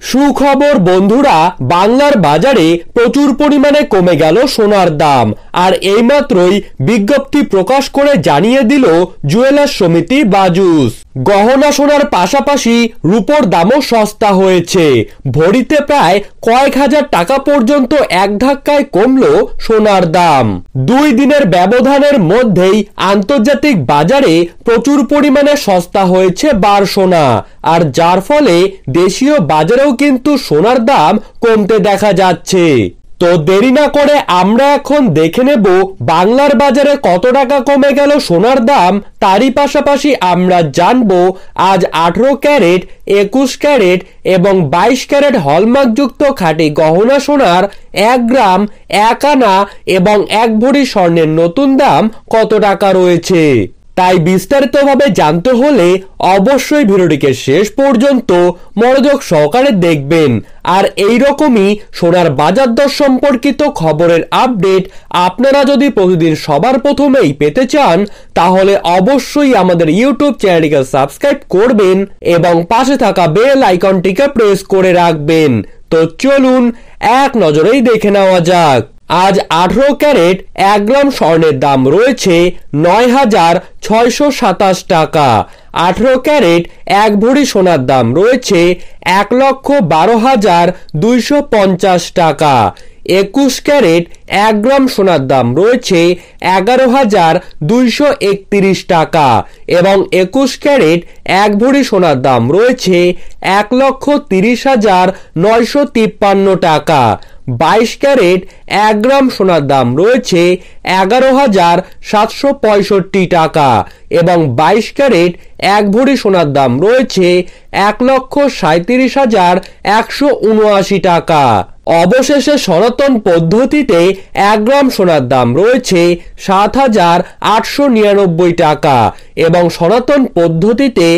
সুখবর বন্ধুরা, বাংলার বাজারে প্রচুর পরিমাণে কমে গেল সোনার দাম। আর এইমাত্রই বিজ্ঞপ্তি প্রকাশ করে জানিয়ে দিল জুয়েলার্স সমিতি বাজুস। গহনা সোনার পাশাপাশি রূপোর দামও সস্তা হয়েছে। ভরিতে প্রায় কয়েক হাজার টাকা পর্যন্ত এক ধাক্কায় কমলো সোনার দাম। 2 দিনের ব্যবধানের মধ্যেই আন্তর্জাতিক বাজারে প্রচুর পরিমাণে সস্তা হয়েছে বার সোনা, আর যার ফলে দেশীয় বাজারেও কিন্তু সোনার দাম কমতে দেখা যাচ্ছে। তো দেরি না করে আমরা এখন দেখে নেব বাংলার বাজারে কত টাকা কমে গেল সোনার দাম। তারই পাশাপাশি আমরা জানবো আজ 18 ক্যারেট, 21 ক্যারেট এবং 22 ক্যারেট হলমার্কযুক্ত খাঁটি গহনা সোনার 1 গ্রাম, 1 আনা এবং 1 ভরি স্বর্ণের নতুন দাম কত টাকা রয়েছে। তাই বিস্তারিতভাবে জানতে হলে অবশ্যই ভিডিওটিকে শেষ পর্যন্ত মনোযোগ সহকারে দেখবেন। আর এই রকমই সোনার বাজার দর সম্পর্কিত খবরের আপডেট আপনারা যদি প্রতিদিন সবার প্রথমেই পেতে চান, তাহলে অবশ্যই আমাদের ইউটিউব চ্যানেলটিকে সাবস্ক্রাইব করবেন এবং পাশে থাকা বেল আইকনটিকে প্রেস করে রাখবেন। তো চলুন এক নজরেই দেখে নেওয়া যাক। আজ 18 ক্যারেট 1 গ্রাম স্বর্ণের দাম রয়েছে 9,627 টাকা। 18 ক্যারেট 1 ভরি সোনার দাম রয়েছে 1,12,250 টাকা। 21 ক্যারেট 1 গ্রাম সোনার দাম রয়েছে 11,231 টাকা এবং 21 ক্যারেট 1 ভরি সোনার দাম রয়েছে 1,30,953 টাকা। 22 ক্যারেট 1 গ্রাম সোনার দাম রয়েছে 11,765 টাকা এবং 22 ক্যারেট 1 ভরি সোনার দাম রয়েছে 1,37,179 টাকা। অবশেষে সনাতন পদ্ধতিতে 1 গ্রাম সোনার দাম রয়েছে 7,899 টাকা এবং সনাতন পদ্ধতিতে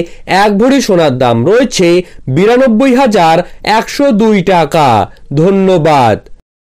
1 ভরি সোনার দাম রয়েছে 92,102 টাকা। ধন্যবাদ।